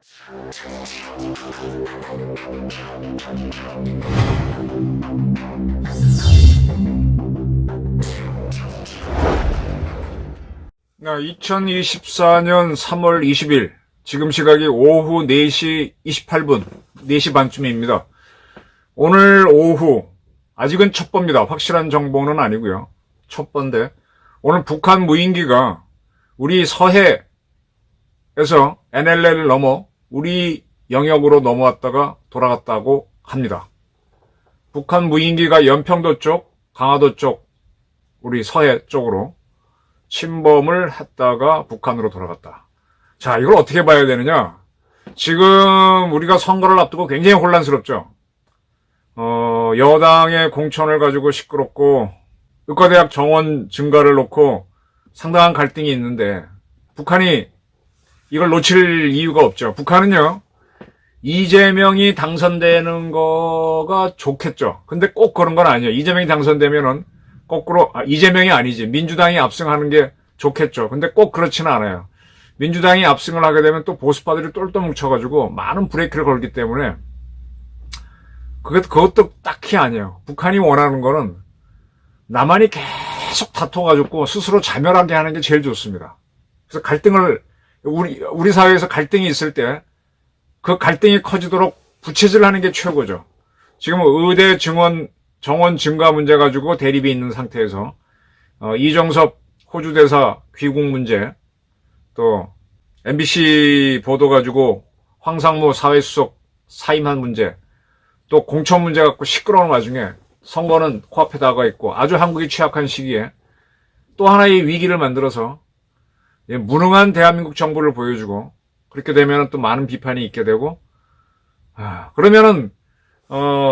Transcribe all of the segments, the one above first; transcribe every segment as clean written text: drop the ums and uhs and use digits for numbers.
2024년 3월 20일 지금 시각이 오후 4시 28분 4시 반쯤입니다. 오늘 오후 아직은 첩보입니다. 확실한 정보는 아니고요. 첩보인데 오늘 북한 무인기가 우리 서해에서 NLL을 넘어 우리 영역으로 넘어왔다가 돌아갔다고 합니다. 북한 무인기가 연평도 쪽, 강화도 쪽, 우리 서해 쪽으로 침범을 했다가 북한으로 돌아갔다. 자, 이걸 어떻게 봐야 되느냐? 지금 우리가 선거를 앞두고 굉장히 혼란스럽죠. 여당의 공천을 가지고 시끄럽고 의과대학 정원 증가를 놓고 상당한 갈등이 있는데 북한이 이걸 놓칠 이유가 없죠. 북한은요, 이재명이 당선되는 거가 좋겠죠. 근데 꼭 그런 건 아니에요. 이재명이 당선되면은 거꾸로, 이재명이 아니지. 민주당이 압승하는 게 좋겠죠. 근데 꼭 그렇지는 않아요. 민주당이 압승을 하게 되면 또 보수파들이 똘똘 뭉쳐가지고 많은 브레이크를 걸기 때문에 그것도 딱히 아니에요. 북한이 원하는 거는 남한이 계속 다퉈가지고 스스로 자멸하게 하는 게 제일 좋습니다. 그래서 갈등을, 우리 사회에서 갈등이 있을 때 그 갈등이 커지도록 부채질 하는 게 최고죠. 지금 의대 정원 증가 문제 가지고 대립이 있는 상태에서 이정섭 호주 대사 귀국 문제, 또 MBC 보도 가지고 황상무 사회수석 사임한 문제, 또 공천 문제 갖고 시끄러운 와중에 선거는 코앞에 다가와 있고 아주 한국이 취약한 시기에 또 하나의 위기를 만들어서 무능한 대한민국 정부를 보여주고, 그렇게 되면 또 많은 비판이 있게 되고, 그러면은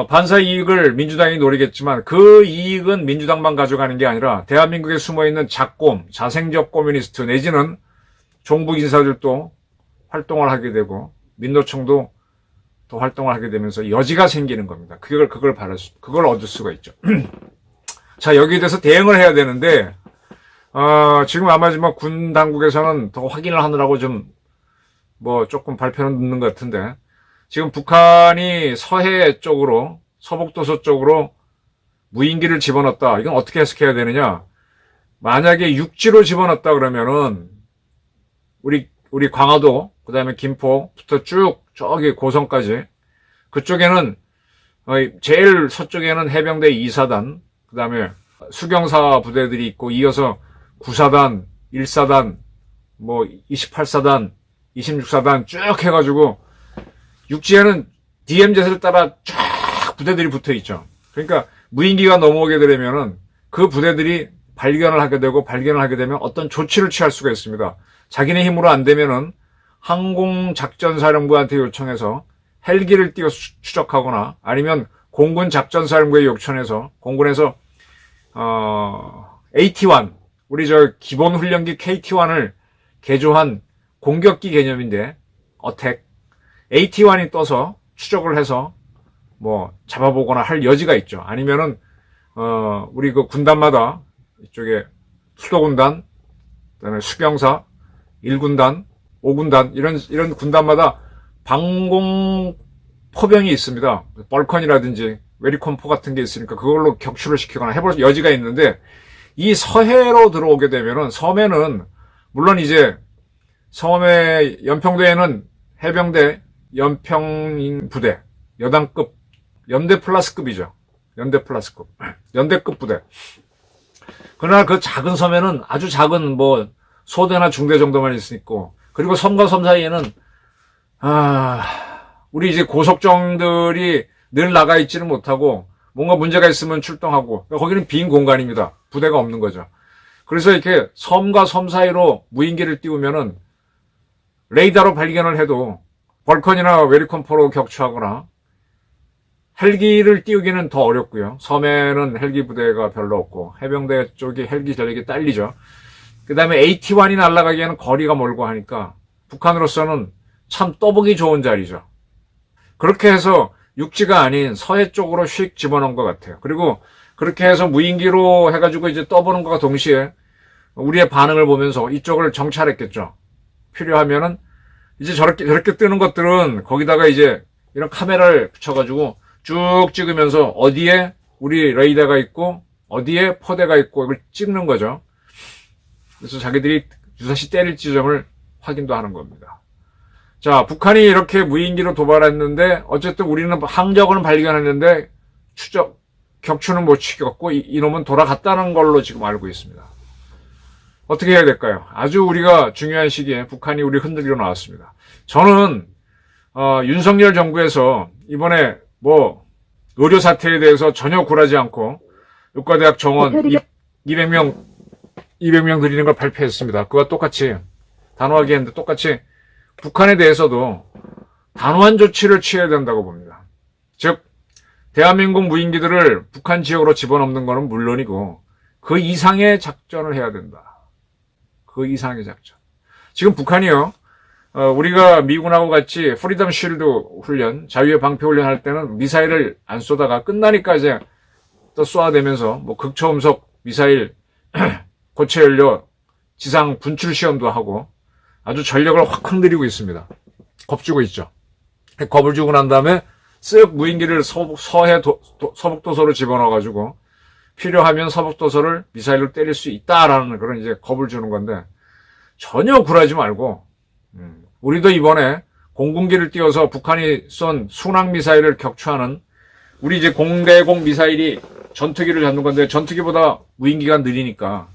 반사 이익을 민주당이 노리겠지만 그 이익은 민주당만 가져가는 게 아니라 대한민국에 숨어있는 작곰, 자생적 코뮤니스트 내지는 종북 인사들도 활동을 하게 되고 민노총도 또 활동을 하게 되면서 여지가 생기는 겁니다. 그걸 얻을 수가 있죠. 자, 여기에 대해서 대응을 해야 되는데 지금 아마 군 당국에서는 더 확인을 하느라고 조금 발표는 늦는 것 같은데, 지금 북한이 서해 쪽으로, 서북도서 쪽으로 무인기를 집어넣었다. 이건 어떻게 해석해야 되느냐? 만약에 육지로 집어넣었다 그러면은 우리 광화도, 그다음에 김포부터 쭉 저기 고성까지, 그쪽에는 제일 서쪽에는 해병대 2사단, 그다음에 수경사 부대들이 있고, 이어서 9사단, 1사단, 28사단, 26사단 쭉 해가지고 육지에는 DMZ를 따라 쫙 부대들이 붙어 있죠. 그러니까 무인기가 넘어오게 되면은 그 부대들이 발견을 하게 되면 어떤 조치를 취할 수가 있습니다. 자기네 힘으로 안 되면은 항공작전사령부한테 요청해서 헬기를 띄워 추적하거나, 아니면 공군 작전사령부에 요청해서 공군에서 AT-1, 우리 기본 훈련기 KT-1을 개조한 공격기 개념인데, 어택 AT-1이 떠서 추적을 해서 잡아보거나 할 여지가 있죠. 아니면은 우리 그 군단마다 이쪽에 수도군단, 그다음에 수경사, 1군단, 5군단 이런 군단마다 방공 포병이 있습니다. 벌컨이라든지 웨리콘포 같은 게 있으니까 그걸로 격추를 시키거나 해볼 여지가 있는데, 이 서해로 들어오게 되면은 섬에는 물론 이제 섬의 연평도에는 해병대 연평 부대, 여단급, 연대 플러스급이죠. 연대 플러스급. 연대급 부대. 그러나 그 작은 섬에는 아주 작은 소대나 중대 정도만 있으니까, 그리고 섬과 섬 사이에는 우리 이제 고속정들이 늘 나가 있지는 못하고 뭔가 문제가 있으면 출동하고, 거기는 빈 공간입니다. 부대가 없는 거죠. 그래서 이렇게 섬과 섬 사이로 무인기를 띄우면은 레이더로 발견을 해도 벌컨이나 웨리콘포로 격추하거나, 헬기를 띄우기는 더 어렵고요. 섬에는 헬기 부대가 별로 없고 해병대 쪽이 헬기 전력이 딸리죠. 그 다음에 AT-1이 날아가기에는 거리가 멀고 하니까 북한으로서는 참 떠보기 좋은 자리죠. 그렇게 해서 육지가 아닌 서해 쪽으로 휙 집어넣은 것 같아요. 그리고 그렇게 해서 무인기로 해가지고 이제 떠보는 것과 동시에 우리의 반응을 보면서 이쪽을 정찰했겠죠. 필요하면은 이제 저렇게 뜨는 것들은 거기다가 이제 이런 카메라를 붙여가지고 쭉 찍으면서 어디에 우리 레이더가 있고 어디에 포대가 있고 이걸 찍는 거죠. 그래서 자기들이 유사시 때릴 지점을 확인도 하는 겁니다. 자, 북한이 이렇게 무인기로 도발했는데 어쨌든 우리는 항적은 발견했는데 격추는 못 시켰고 이놈은 돌아갔다는 걸로 지금 알고 있습니다. 어떻게 해야 될까요? 아주 우리가 중요한 시기에 북한이 우리 흔들리러 나왔습니다. 저는 윤석열 정부에서 이번에 의료 사태에 대해서 전혀 굴하지 않고 의과대학 정원 200명 드리는 걸 발표했습니다. 그와 똑같이 단호하게 했는데 똑같이 북한에 대해서도 단호한 조치를 취해야 된다고 봅니다. 즉 대한민국 무인기들을 북한 지역으로 집어넣는 것은 물론이고 그 이상의 작전을 해야 된다. 그 이상의 작전. 지금 북한이요. 우리가 미군하고 같이 프리덤 쉴드 훈련, 자유의 방패 훈련 할 때는 미사일을 안 쏘다가 끝나니까 이제 또 쏘아대면서 극초음속 미사일 고체 연료 지상 분출 시험도 하고 아주 전력을 확 흔들리고 있습니다. 겁주고 있죠. 겁을 주고 난 다음에 쓱 무인기를 서북도서로 집어넣어가지고 필요하면 서북도서를 미사일로 때릴 수 있다라는 그런 이제 겁을 주는 건데 전혀 굴하지 말고 우리도 이번에 공군기를 띄워서 북한이 쏜 순항 미사일을 격추하는 우리 이제 공대공 미사일이 전투기를 잡는 건데 전투기보다 무인기가 느리니까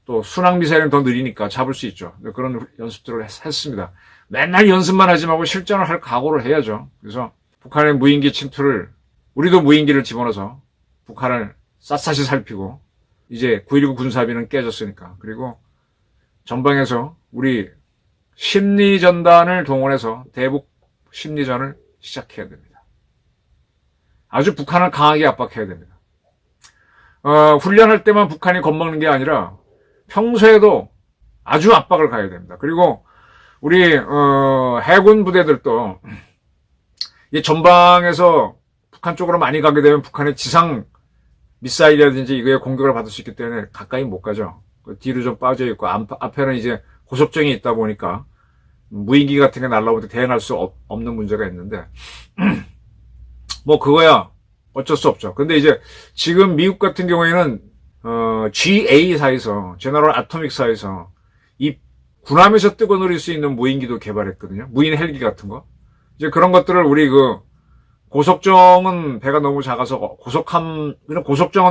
또 순항 미사일은 더 느리니까 잡을 수 있죠. 그런 연습들을 했습니다. 맨날 연습만 하지 말고 실전을 할 각오를 해야죠. 그래서 북한의 무인기 침투를 우리도 무인기를 집어넣어서 북한을 샅샅이 살피고 이제 9.19 군사합의는 깨졌으니까 그리고 전방에서 우리 심리전단을 동원해서 대북 심리전을 시작해야 됩니다. 아주 북한을 강하게 압박해야 됩니다. 훈련할 때만 북한이 겁먹는 게 아니라 평소에도 아주 압박을 가해야 됩니다. 그리고 우리 해군 부대들도 이 전방에서 북한 쪽으로 많이 가게 되면 북한의 지상 미사일이라든지 이거에 공격을 받을 수 있기 때문에 가까이 못 가죠. 뒤로 좀 빠져 있고 앞에는 이제 고속정이 있다 보니까 무인기 같은 게 날라오면 대응할 수 없는 문제가 있는데 그거야 어쩔 수 없죠. 근데 이제 지금 미국 같은 경우에는 GA사에서 제너럴 아토믹사에서 이 군함에서 뜨고 누릴 수 있는 무인기도 개발했거든요. 무인 헬기 같은 거. 이제 그런 것들을 우리 고속정은 배가 너무 작아서 고속정은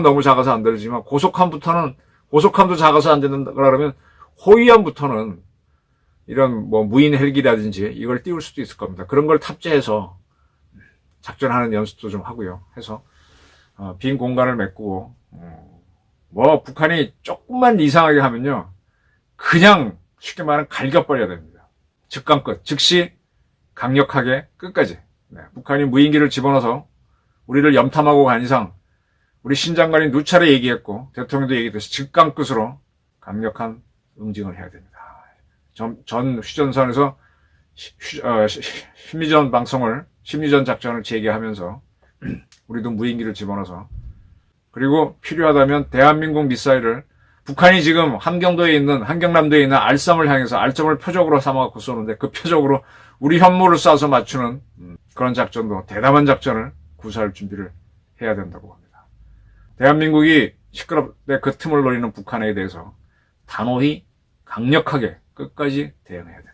너무 작아서 안 되지만 고속함도 작아서 안 된다 그러면 호위함부터는 이런 무인 헬기라든지 이걸 띄울 수도 있을 겁니다. 그런 걸 탑재해서 작전하는 연습도 좀 하고요. 해서 빈 공간을 메꾸고 북한이 조금만 이상하게 하면요. 그냥 쉽게 말하면 갈겨버려야 됩니다. 즉강끝, 즉시 강력하게 끝까지. 네, 북한이 무인기를 집어넣어서 우리를 염탐하고 간 이상 우리 신장관이 누차례 얘기했고 대통령도 얘기했듯이 즉강끝으로 강력한 응징을 해야 됩니다. 전 휴전선에서 심리전 작전을 재개하면서 우리도 무인기를 집어넣어서 그리고 필요하다면 대한민국 미사일을 북한이 지금 한경남도에 있는 알섬을 향해서 알섬을 표적으로 삼아갖고 쏘는데 그 표적으로 우리 현무를 쏴서 맞추는 그런 작전도 대담한 작전을 구사할 준비를 해야 된다고 합니다. 대한민국이 시끄럽게 그 틈을 노리는 북한에 대해서 단호히 강력하게 끝까지 대응해야 됩니다.